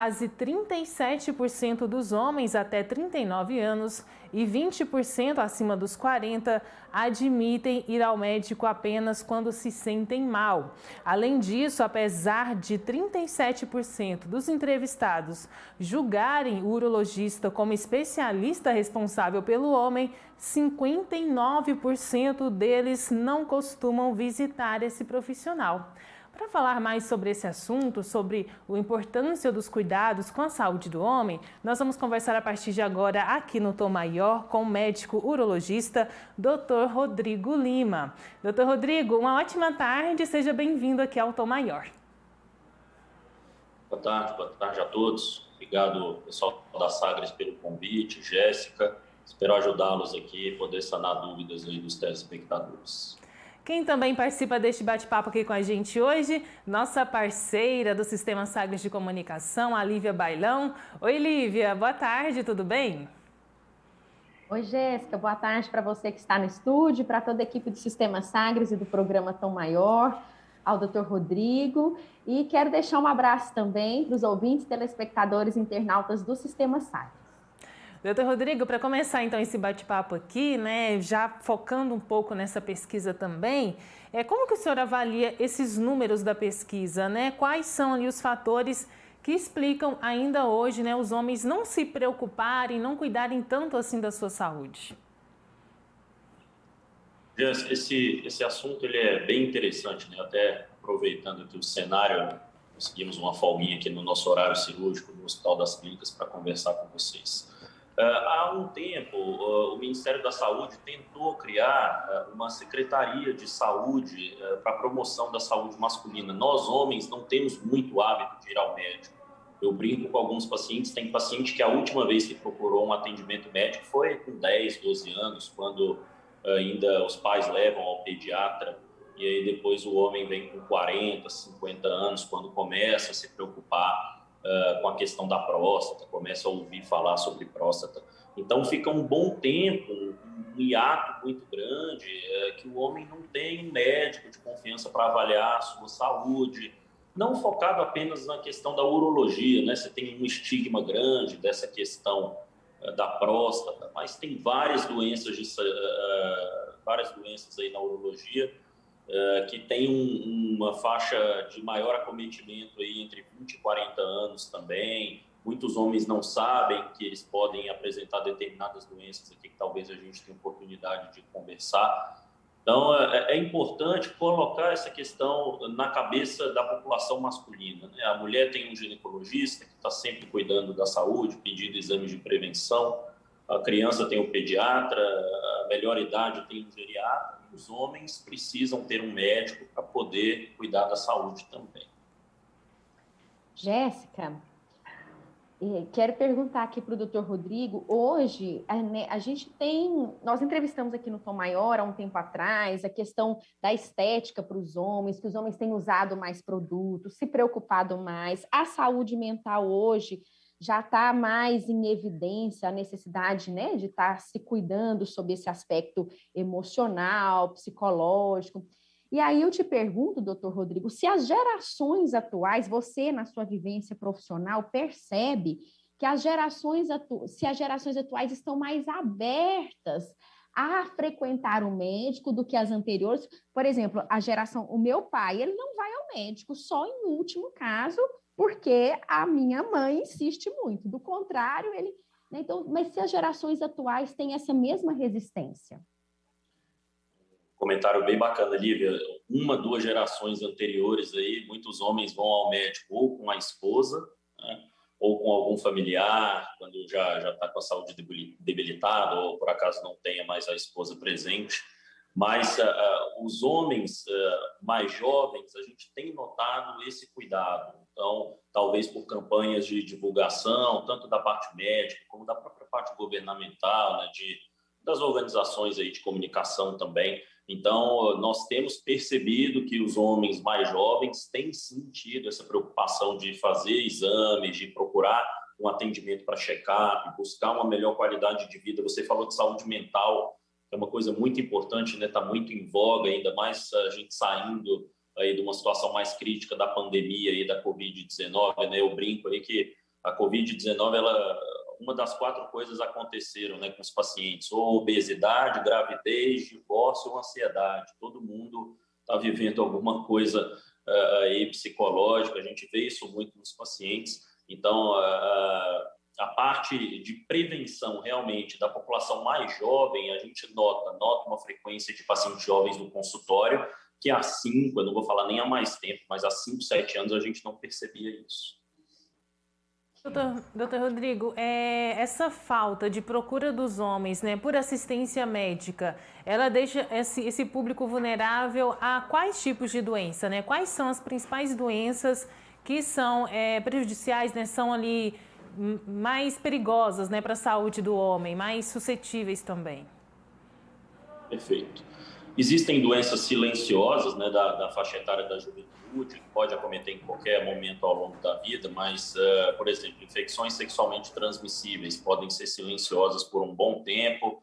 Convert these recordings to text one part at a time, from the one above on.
Quase 37% dos homens até 39 anos e 20% acima dos 40 admitem ir ao médico apenas quando se sentem mal. Além disso, apesar de 37% dos entrevistados julgarem o urologista como especialista responsável pelo homem, 59% deles não costumam visitar esse profissional. Para falar mais sobre esse assunto, sobre a importância dos cuidados com a saúde do homem, nós vamos conversar a partir de agora aqui no Tom Maior com o médico urologista Dr. Rodrigo Lima. Dr. Rodrigo, uma ótima tarde, seja bem-vindo aqui ao Tom Maior. Boa tarde a todos. Obrigado, pessoal da Sagres, pelo convite, Jéssica. Espero ajudá-los aqui e poder sanar dúvidas aí dos telespectadores. Quem também participa deste bate-papo aqui com a gente hoje, nossa parceira do Sistema Sagres de Comunicação, a Lívia Bailão. Oi, Lívia, boa tarde, tudo bem? Oi, Jéssica, boa tarde para você que está no estúdio, para toda a equipe do Sistema Sagres e do programa Tom Maior, ao Dr. Rodrigo. E quero deixar um abraço também para os ouvintes, telespectadores e internautas do Sistema Sagres. Doutor Rodrigo, para começar então esse bate-papo aqui, né, já focando um pouco nessa pesquisa também, como que o senhor avalia esses números da pesquisa, né? Quais são ali os fatores que explicam ainda hoje, né, os homens não se preocuparem, não cuidarem tanto assim da sua saúde? Esse assunto ele é bem interessante, né? Até aproveitando aqui o cenário, conseguimos uma folguinha aqui no nosso horário cirúrgico no Hospital das Clínicas para conversar com vocês. Há um tempo, o Ministério da Saúde tentou criar uma secretaria de saúde para a promoção da saúde masculina. Nós, homens, não temos muito hábito de ir ao médico. Eu brinco com alguns pacientes, tem paciente que a última vez que procurou um atendimento médico foi com 10, 12 anos, quando ainda os pais levam ao pediatra, e aí depois o homem vem com 40, 50 anos, quando começa a se preocupar com a questão da próstata, começa a ouvir falar sobre próstata. Então fica um bom tempo, um hiato muito grande, que o homem não tem um médico de confiança para avaliar a sua saúde, não focado apenas na questão da urologia, né? Você tem um estigma grande dessa questão da próstata, mas tem várias doenças aí na urologia, que tem uma faixa de maior acometimento aí entre 20 e 40 anos também. Muitos homens não sabem que eles podem apresentar determinadas doenças aqui, que talvez a gente tenha oportunidade de conversar. Então, é importante colocar essa questão na cabeça da população masculina, né? A mulher tem um ginecologista que está sempre cuidando da saúde, pedindo exames de prevenção. A criança tem um pediatra, a melhor idade tem um geriatra, e os homens precisam ter um médico para poder cuidar da saúde também. Jéssica, quero perguntar aqui para o Dr. Rodrigo. Hoje, nós entrevistamos aqui no Tom Maior há um tempo atrás a questão da estética para os homens, que os homens têm usado mais produtos, se preocupado mais. A saúde mental hoje já está mais em evidência a necessidade, né, de estar se cuidando sobre esse aspecto emocional, psicológico. E aí eu te pergunto, doutor Rodrigo, se as gerações atuais, você na sua vivência profissional percebe que se as gerações atuais estão mais abertas a frequentar o médico do que as anteriores. Por exemplo, o meu pai, ele não vai ao médico só em último caso, porque a minha mãe insiste muito. Do contrário, né, então, mas se as gerações atuais têm essa mesma resistência? Comentário bem bacana, Lívia. 2 gerações anteriores aí, muitos homens vão ao médico ou com a esposa, né, ou com algum familiar, quando já está com a saúde debilitada, ou por acaso não tenha mais a esposa presente. Mas os homens mais jovens, a gente tem notado esse cuidado. Então, talvez por campanhas de divulgação, tanto da parte médica como da própria parte governamental, né, das organizações aí de comunicação também. Então, nós temos percebido que os homens mais jovens têm sentido essa preocupação de fazer exames, de procurar um atendimento para check-up, buscar uma melhor qualidade de vida. Você falou de saúde mental, que é uma coisa muito importante, né? Está muito em voga, ainda mais a gente saindo aí de uma situação mais crítica da pandemia e da Covid-19, né? Eu brinco aí que A Covid-19, uma das 4 coisas aconteceram, né, com os pacientes, ou obesidade, gravidez, divórcio ou ansiedade. Todo mundo está vivendo alguma coisa aí psicológica, a gente vê isso muito nos pacientes. Então, a parte de prevenção realmente da população mais jovem, a gente nota uma frequência de pacientes jovens no consultório que há 5, eu não vou falar nem há mais tempo, mas há 5, 7 anos a gente não percebia isso. Doutor Rodrigo, essa falta de procura dos homens, né, por assistência médica, ela deixa esse público vulnerável a quais tipos de doença, né? Quais são as principais doenças que são prejudiciais, né, são ali mais perigosas, né, para a saúde do homem, mais suscetíveis também? Perfeito. Existem doenças silenciosas, né, da faixa etária da juventude, que pode acometer em qualquer momento ao longo da vida, mas, por exemplo, infecções sexualmente transmissíveis podem ser silenciosas por um bom tempo.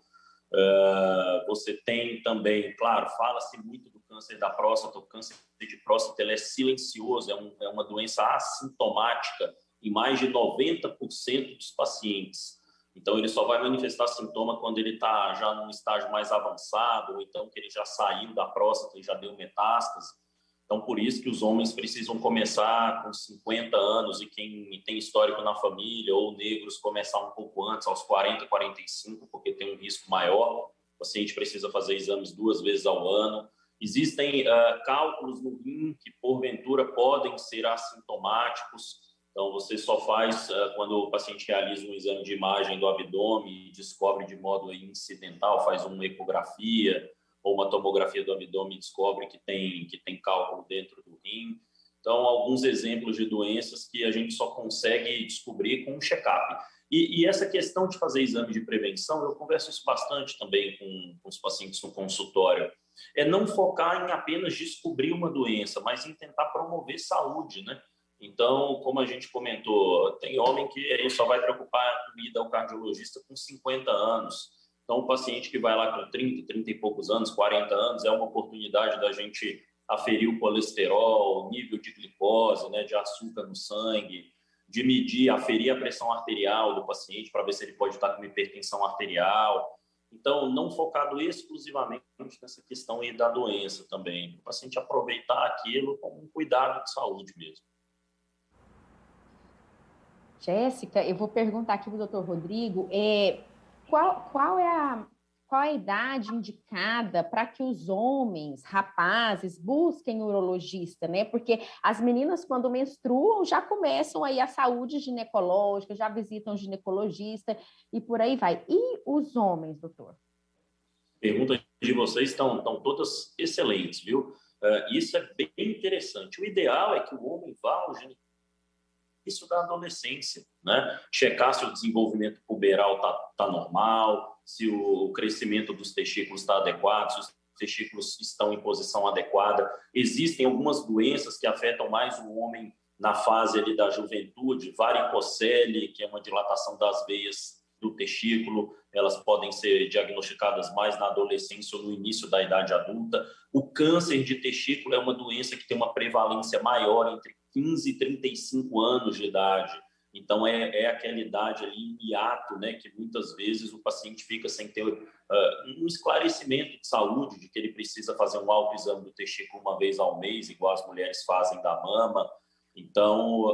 Você tem também, claro, fala-se muito do câncer da próstata. O câncer de próstata ele é silencioso, é uma doença assintomática em mais de 90% dos pacientes. Então, ele só vai manifestar sintoma quando ele está já num estágio mais avançado, ou então que ele já saiu da próstata e já deu metástase. Então, por isso que os homens precisam começar com 50 anos e quem tem histórico na família, ou negros, começar um pouco antes, aos 40, 45, porque tem um risco maior. O paciente precisa fazer exames 2 vezes ao ano. Existem cálculos no rim que, porventura, podem ser assintomáticos. Então, você só faz quando o paciente realiza um exame de imagem do abdômen e descobre de modo incidental, faz uma ecografia ou uma tomografia do abdômen e descobre que tem cálculo dentro do rim. Então, alguns exemplos de doenças que a gente só consegue descobrir com um check-up. E essa questão de fazer exame de prevenção, eu converso isso bastante também com os pacientes no consultório, é não focar em apenas descobrir uma doença, mas em tentar promover saúde, né? Então, como a gente comentou, tem homem que só vai preocupar com ir ao cardiologista com 50 anos. Então, o paciente que vai lá com 30 e poucos anos, 40 anos, é uma oportunidade da gente aferir o colesterol, o nível de glicose, né, de açúcar no sangue, de medir, aferir a pressão arterial do paciente para ver se ele pode estar com hipertensão arterial. Então, não focado exclusivamente nessa questão aí da doença também. O paciente aproveitar aquilo como um cuidado de saúde mesmo. Jéssica, eu vou perguntar aqui para o doutor Rodrigo, qual é a idade indicada para que os homens, rapazes, busquem urologista, né? Porque as meninas, quando menstruam, já começam aí a saúde ginecológica, já visitam ginecologista e por aí vai. E os homens, doutor? Perguntas de vocês estão todas excelentes, viu? Isso é bem interessante. O ideal é que o homem vá ao ginecologista isso da adolescência, né? Checar se o desenvolvimento puberal tá normal, se o crescimento dos testículos está adequado, se os testículos estão em posição adequada. Existem algumas doenças que afetam mais o homem na fase ali da juventude, varicocele, que é uma dilatação das veias do testículo, elas podem ser diagnosticadas mais na adolescência ou no início da idade adulta. O câncer de testículo é uma doença que tem uma prevalência maior entre 15 e 35 anos de idade. Então, é aquela idade ali em hiato, né, que muitas vezes o paciente fica sem ter um esclarecimento de saúde, de que ele precisa fazer um autoexame do testículo 1 vez ao mês, igual as mulheres fazem da mama. Então,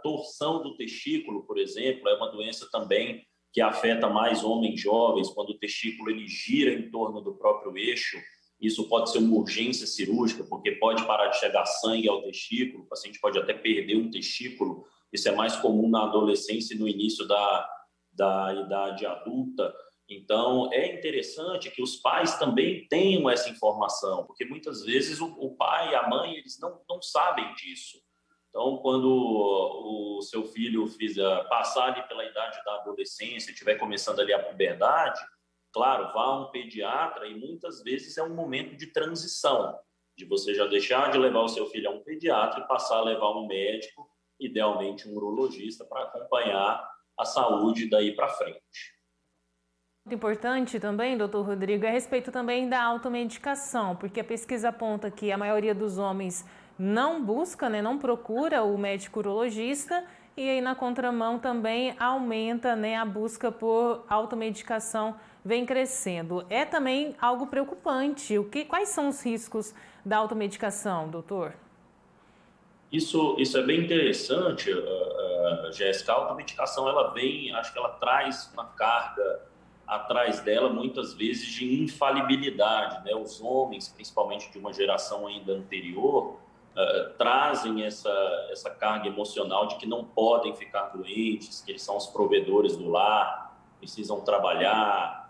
torção do testículo, por exemplo, é uma doença também que afeta mais homens jovens, quando o testículo ele gira em torno do próprio eixo. Isso pode ser uma urgência cirúrgica, porque pode parar de chegar sangue ao testículo, o paciente pode até perder um testículo. Isso é mais comum na adolescência e no início da idade adulta. Então, é interessante que os pais também tenham essa informação, porque muitas vezes o pai e a mãe eles não sabem disso. Então, quando o seu filho passar ali pela idade da adolescência, estiver começando ali a puberdade, claro, vá a um pediatra e muitas vezes é um momento de transição, de você já deixar de levar o seu filho a um pediatra e passar a levar um médico, idealmente um urologista, para acompanhar a saúde daí para frente. Muito importante também, doutor Rodrigo, é a respeito também da automedicação, porque a pesquisa aponta que a maioria dos homens não busca, né, não procura o médico urologista e aí na contramão também aumenta, né, a busca por automedicação, vem crescendo. É também algo preocupante. Quais são os riscos da automedicação, doutor? Isso é bem interessante, Jéssica. A automedicação, ela vem, acho que ela traz uma carga atrás dela, muitas vezes, de infalibilidade, né? Os homens, principalmente de uma geração ainda anterior, trazem essa carga emocional de que não podem ficar doentes, que eles são os provedores do lar, precisam trabalhar,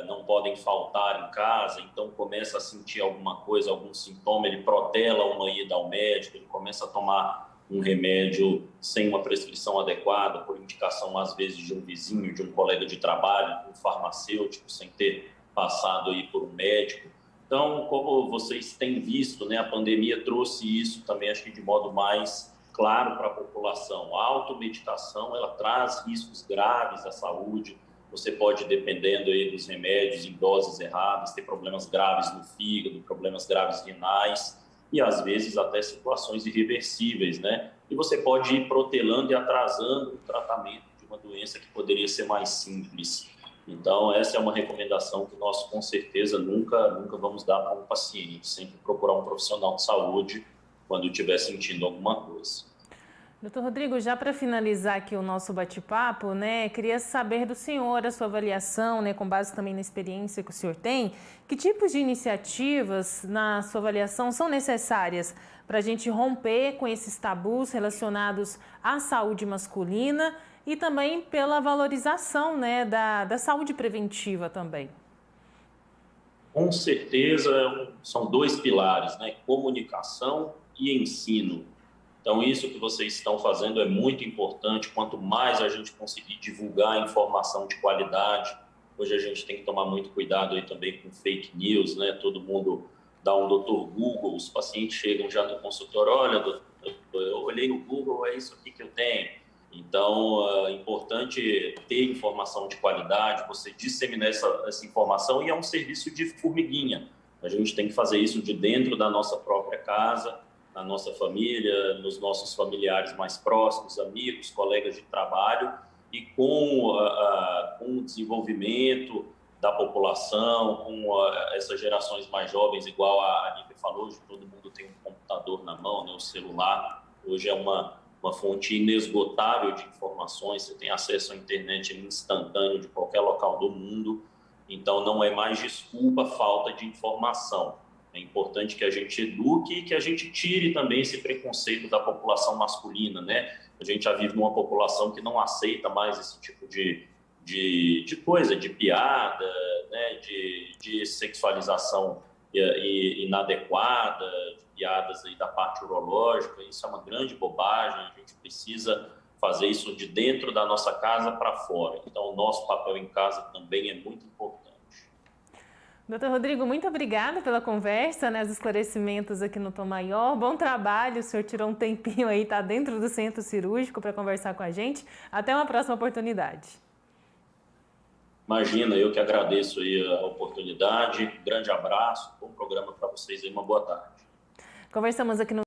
não podem faltar em casa, então começa a sentir alguma coisa, algum sintoma, ele protela uma ida ao médico, ele começa a tomar um remédio sem uma prescrição adequada, por indicação às vezes de um vizinho, de um colega de trabalho, de um farmacêutico, sem ter passado aí por um médico. Então, como vocês têm visto, né, a pandemia trouxe isso também, acho que de modo mais claro para a população. A automedicação, ela traz riscos graves à saúde. Você pode, dependendo aí dos remédios em doses erradas, ter problemas graves no fígado, problemas graves renais e, às vezes, até situações irreversíveis, né? E você pode ir protelando e atrasando o tratamento de uma doença que poderia ser mais simples. Então, essa é uma recomendação que nós, com certeza, nunca vamos dar para um paciente. Sempre procurar um profissional de saúde quando estiver sentindo alguma coisa. Doutor Rodrigo, já para finalizar aqui o nosso bate-papo, né, queria saber do senhor a sua avaliação, né, com base também na experiência que o senhor tem, que tipos de iniciativas, na sua avaliação, são necessárias para a gente romper com esses tabus relacionados à saúde masculina e também pela valorização, né, da saúde preventiva também? Com certeza, são dois pilares, né, comunicação e ensino. Então, isso que vocês estão fazendo é muito importante. Quanto mais a gente conseguir divulgar informação de qualidade, hoje a gente tem que tomar muito cuidado aí também com fake news, né? Todo mundo dá um doutor Google, os pacientes chegam já no consultório, olha, doutor, eu olhei no Google, é isso aqui que eu tenho. Então, é importante ter informação de qualidade, você disseminar essa informação, e é um serviço de formiguinha. A gente tem que fazer isso de dentro da nossa própria casa, na nossa família, nos nossos familiares mais próximos, amigos, colegas de trabalho, e com o desenvolvimento da população, com essas gerações mais jovens, igual a Aníbal falou, hoje todo mundo tem um computador na mão, né? O celular hoje é uma fonte inesgotável de informações, você tem acesso à internet instantâneo de qualquer local do mundo, então não é mais desculpa a falta de informação. É importante que a gente eduque e que a gente tire também esse preconceito da população masculina, né? A gente já vive numa população que não aceita mais esse tipo de coisa, de piada, né? de sexualização inadequada, de piadas aí da parte urológica. Isso é uma grande bobagem, a gente precisa fazer isso de dentro da nossa casa para fora. Então, o nosso papel em casa também é muito importante. Doutor Rodrigo, muito obrigada pela conversa, né, os esclarecimentos aqui no Tom Maior. Bom trabalho, o senhor tirou um tempinho aí, está dentro do centro cirúrgico para conversar com a gente. Até uma próxima oportunidade. Imagina, eu que agradeço aí a oportunidade. Um grande abraço, bom programa para vocês aí, uma boa tarde. Conversamos aqui no